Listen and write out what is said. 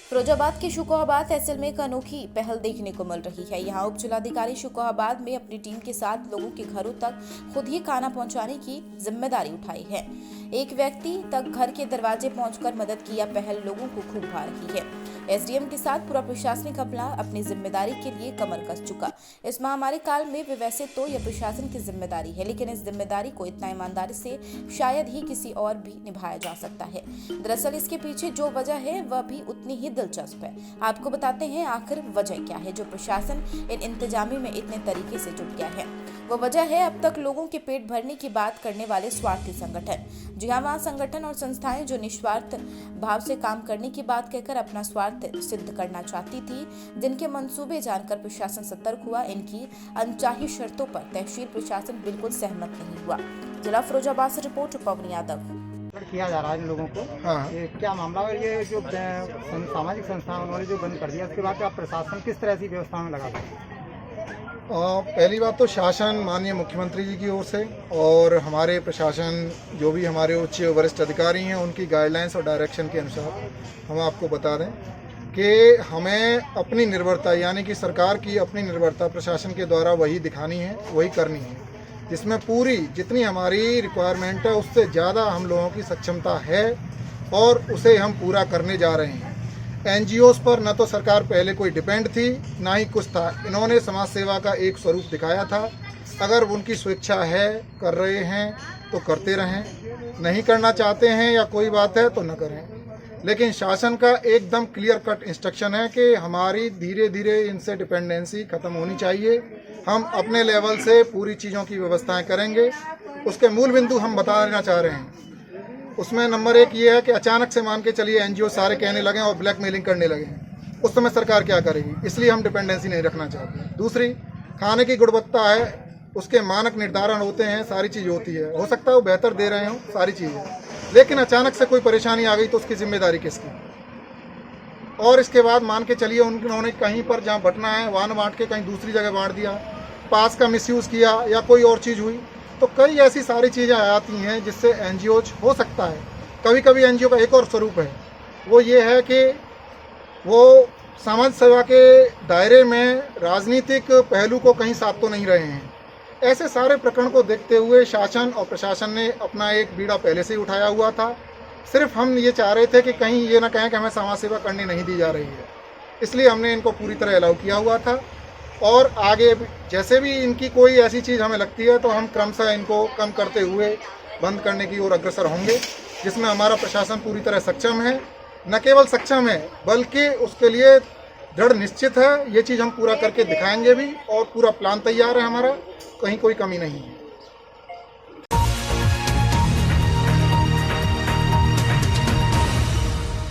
फिरोजाबाद के शुकोहाबाद तहसील में एक अनोखी पहल देखने को मिल रही है। यहाँ उप जिलाधिकारी शुकोहाबाद में अपनी टीम के साथ लोगों के घरों तक खुद ही खाना पहुंचाने की जिम्मेदारी उठाई है। एक व्यक्ति तक घर के दरवाजे पहुंचकर मदद की यह पहल लोगों को खूब भा रही है। एसडीएम के साथ पूरा प्रशासनिक अमला अपनी जिम्मेदारी के लिए कमर कस चुका। इस महामारी काल में वैसे तो यह प्रशासन की जिम्मेदारी है, लेकिन इस जिम्मेदारी को इतना ईमानदारी से शायद ही किसी और भी निभाया जा सकता है। दरअसल इसके पीछे जो वजह है वह भी उतनी ही दिलचस्प है। आपको बताते हैं आखिर वजह क्या है जो प्रशासन इन इंतजामी में इतने तरीके से जुट गया है। वो वजह है अब तक लोगों के पेट भरने की बात करने वाले स्वार्थी संगठन। जी हाँ, वहाँ संगठन और संस्थाएं जो निस्वार्थ भाव से काम करने की बात कहकर अपना स्वार्थ सिद्ध करना चाहती थी, जिनके मंसूबे जानकर प्रशासन सतर्क हुआ, इनकी अनचाही शर्तों पर तहसील प्रशासन बिल्कुल सहमत नहीं हुआ। जिला फिरोजाबाद से रिपोर्ट पवन यादव। किया जा रहा है इन लोगों को। हाँ। ये क्या मामला है? ये जो सामाजिक संस्थान उन्होंने जो बंद कर दिया, उसके बाद आप प्रशासन किस तरह की व्यवस्था में लगा सकते? पहली बात तो शासन माननीय मुख्यमंत्री जी की ओर से और हमारे प्रशासन जो भी हमारे उच्च वरिष्ठ अधिकारी हैं उनकी गाइडलाइंस और डायरेक्शन के अनुसार हम आपको बता दें कि हमें अपनी निर्भरता यानी कि सरकार की अपनी निर्भरता प्रशासन के द्वारा वही दिखानी है, वही करनी है, जिसमें पूरी जितनी हमारी रिक्वायरमेंट है उससे ज़्यादा हम लोगों की सक्षमता है और उसे हम पूरा करने जा रहे हैं। एनजीओस पर न तो सरकार पहले कोई डिपेंड थी, ना ही कुछ था। इन्होंने समाज सेवा का एक स्वरूप दिखाया था। अगर उनकी स्वेच्छा है, कर रहे हैं तो करते रहें, नहीं करना चाहते हैं या कोई बात है तो न करें। लेकिन शासन का एकदम क्लियर कट इंस्ट्रक्शन है कि हमारी धीरे धीरे इनसे डिपेंडेंसी ख़त्म होनी चाहिए। हम अपने लेवल से पूरी चीज़ों की व्यवस्थाएं करेंगे। उसके मूल बिंदु हम बता देना चाह रहे हैं। उसमें नंबर एक ये है कि अचानक से मान के चलिए एनजीओ सारे कहने लगे और ब्लैकमेलिंग करने लगे, उस समय सरकार क्या करेगी? इसलिए हम डिपेंडेंसी नहीं रखना चाहते। दूसरी, खाने की गुणवत्ता है, उसके मानक निर्धारण होते हैं, सारी चीज़ होती है। हो सकता है वो बेहतर दे रहे हों, सारी चीज़ें, लेकिन अचानक से कोई परेशानी आ गई तो उसकी जिम्मेदारी किसकी? और इसके बाद मान के चलिए उन्होंने कहीं पर जहाँ बंटना है वहाँ बांट के कहीं दूसरी जगह बांट दिया, पास का मिसयूज़ किया या कोई और चीज़ हुई, तो कई ऐसी सारी चीज़ें आती हैं जिससे एनजीओ हो सकता है। कभी कभी एनजीओ का एक और स्वरूप है, वो ये है कि वो समाज सेवा के दायरे में राजनीतिक पहलू को कहीं साथ तो नहीं रहे हैं। ऐसे सारे प्रकरण को देखते हुए शासन और प्रशासन ने अपना एक बीड़ा पहले से ही उठाया हुआ था। सिर्फ हम ये चाह रहे थे कि कहीं ये ना कहें कि हमें समाज सेवा करने नहीं दी जा रही है, इसलिए हमने इनको पूरी तरह अलाउ किया हुआ था। और आगे जैसे भी इनकी कोई ऐसी चीज़ हमें लगती है तो हम क्रमशः इनको कम करते हुए बंद करने की ओर अग्रसर होंगे, जिसमें हमारा प्रशासन पूरी तरह सक्षम है। न केवल सक्षम है बल्कि उसके लिए दृढ़ निश्चित है। ये चीज़ हम पूरा करके दिखाएंगे भी और पूरा प्लान तैयार है हमारा, कहीं कोई कमी नहीं है।